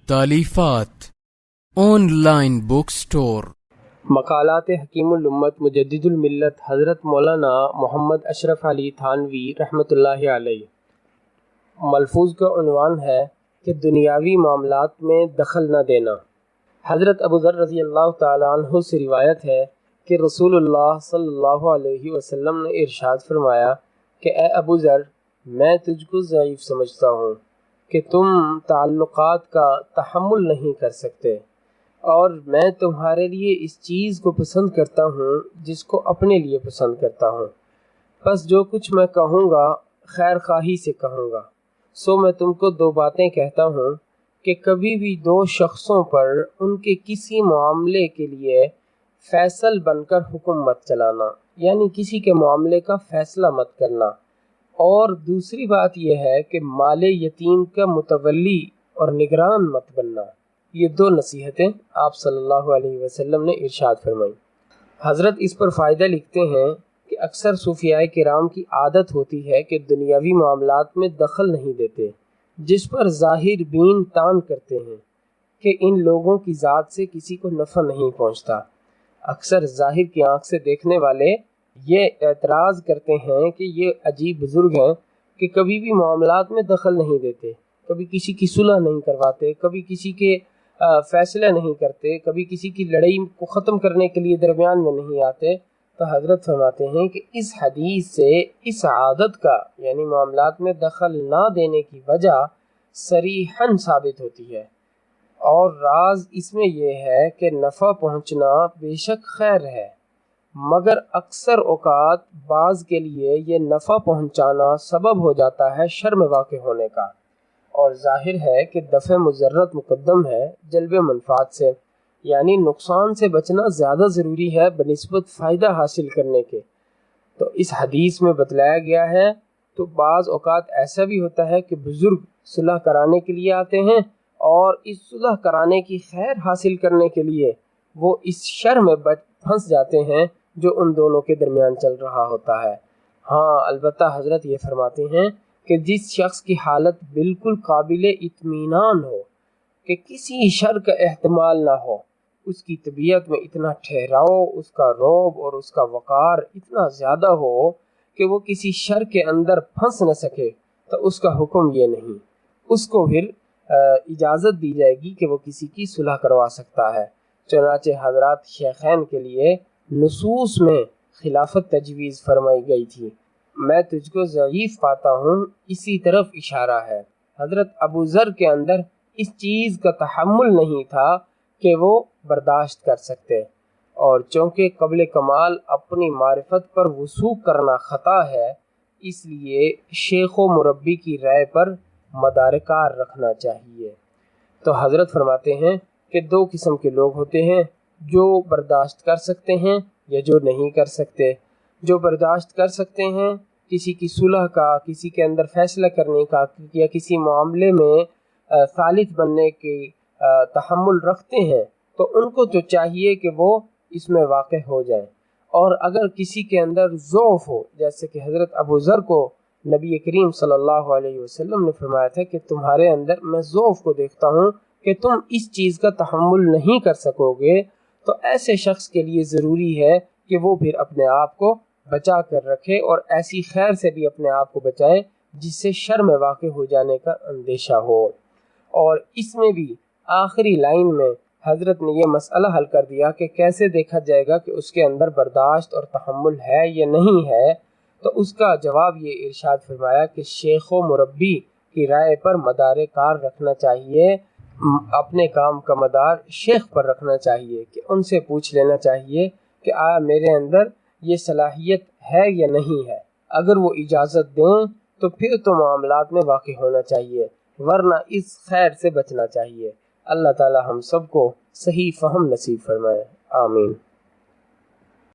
तालीफात online book store. मकालात हकीम उम्मत मुजद्दिदुल मिल्लत हज़रत मौलाना मोहम्मद अशरफ अली थानवी रहमतुल्लाहि अलैह। मलफूज का उन्वान है कि दुनियावी मामलात में दखल न देना। हज़रत अबू ज़र रज़ी अल्लाह तआला अन्हु से रिवायत है कि रसूलुल्लाह सल्लल्लाहु अलैहि वसल्लम ने इरशाद फरमाया कि ए अबू ज़र, मैं तुझको ज़ईफ़ समझता हूँ कि तुम ताल्लुक़ात का तहम्मुल नहीं कर सकते, और मैं तुम्हारे लिए इस चीज़ को पसंद करता हूँ जिसको अपने लिए पसंद करता हूँ। बस जो कुछ मैं कहूँगा खैर ख्वाही से कहूँगा। सो मैं तुमको दो बातें कहता हूँ कि कभी भी दो शख्सों पर उनके किसी मामले के लिए फैसल बनकर हुक्म मत चलाना, यानी किसी के मामले का फ़ैसला मत करना। और दूसरी बात यह है कि माले यतीम का मुतवल्ली और निगरान मत बनना। ये दो नसीहतें आप सल्लल्लाहु अलैहि वसल्लम ने इरशाद फरमाई। हज़रत इस पर फ़ायदा लिखते हैं कि अक्सर सूफियाए किराम की आदत होती है कि दुनियावी मामलात में दखल नहीं देते, जिस पर ज़ाहिर बीन तान करते हैं कि इन लोगों की ज़ात से किसी को नफ़ा नहीं पहुँचता। अक्सर ज़ाहिर की आँख से देखने वाले ये एतराज़ करते हैं कि ये अजीब बुज़ुर्ग हैं कि कभी भी मामलात में दखल नहीं देते, कभी किसी की सुलह नहीं करवाते, कभी किसी के फ़ैसले नहीं करते, कभी किसी की लड़ाई को ख़त्म करने के लिए दरमियान में नहीं आते। तो हज़रत फरमाते हैं कि इस हदीस से इस आदत का, यानी मामलात में दखल ना देने की वजह सरीहन साबित होती है। और राज इसमें यह है कि नफ़ा पहुँचना बेशक खैर है, मगर अक्सर औक़ात बाज़ के लिए ये नफ़ा पहुँचाना सबब हो जाता है शर में वाक़ होने का। और ज़ाहिर है कि दफ़े मुज़र्रत मुक़द्दम है जल्ब मनफ़ात से, यानी नुकसान से बचना ज़्यादा ज़रूरी है बनिस्बत फ़ायदा हासिल करने के। तो इस हदीस में बतलाया गया है। तो बाज़ औक़ात ऐसा भी होता है कि बुज़ुर्ग सुलह कराने के लिए आते हैं, और इस सुलह कराने की खैर हासिल करने के लिए वो इस शर में फंस जाते हैं जो उन दोनों के दरमियान चल रहा होता है। हाँ, अलबत्ता हज़रत ये फरमाते हैं कि जिस शख्स की हालत बिल्कुल काबिल इत्मीनान हो कि किसी शर का एहतमाल ना हो, उसकी तबीयत में इतना ठहराव, उसका रौब और उसका वक़ार इतना ज़्यादा हो कि वो किसी शर के अंदर फंस न सके, तो उसका हुक्म ये नहीं, उसको फिर इजाज़त दी जाएगी कि वो किसी की सुलह करवा सकता है। चुनाचे हज़रात शेखैन के लिए नुसूस में खिलाफत तजवीज़ फरमाई गई थी। मैं तुझको ज़ईफ़ पाता हूँ, इसी तरफ इशारा है। हज़रत अबू ज़र के अंदर इस चीज़ का तहम्मुल नहीं था कि वो बर्दाश्त कर सकते, और चूँकि क़ब्ल कमाल अपनी मारिफत पर वसूक करना ख़ता है, इसलिए शेख व मुरब्बी की राय पर मदारकार रखना चाहिए। तो हज़रत फरमाते हैं कि दो किस्म के लोग होते हैं, जो बर्दाश्त कर सकते हैं या जो नहीं कर सकते। जो बर्दाश्त कर सकते हैं किसी की सुलह का, किसी के अंदर फ़ैसला करने का, या किसी मामले में सालिस बनने की तहम्मुल रखते हैं, तो उनको तो चाहिए कि वो इसमें वाक़ हो जाए। और अगर किसी के अंदर ज़ौफ़ हो, जैसे कि हज़रत अबू ज़र को नबी करीम सल्लल्लाहु अलैहि वसल्लम ने फरमाया था कि तुम्हारे अंदर मैं ज़ौफ़ को देखता हूँ कि तुम इस चीज़ का तहम्मुल नहीं कर सकोगे, तो ऐसे शख्स के लिए ज़रूरी है कि वो फिर अपने आप को बचा कर रखे, और ऐसी खैर से भी अपने आप को बचाए जिससे शर में वाक़ हो जाने का अंदेशा हो। और इसमें भी आखिरी लाइन में हज़रत ने यह मसला हल कर दिया कि कैसे देखा जाएगा कि उसके अंदर बर्दाश्त और तहम्मुल है या नहीं है। तो उसका जवाब ये इरशाद फरमाया कि शेख व मुरब्बी की राय पर मदार कार रखना चाहिए, अपने काम का मदार शेख पर रखना चाहिए, कि उनसे पूछ लेना चाहिए कि आया मेरे अंदर ये सलाहियत है या नहीं है। अगर वो इजाज़त दें तो फिर तो मामलात में वाक़ होना चाहिए, वरना इस खैर से बचना चाहिए। अल्लाह ताला हम सबको सही फ़हम नसीब फरमाए। आमीन।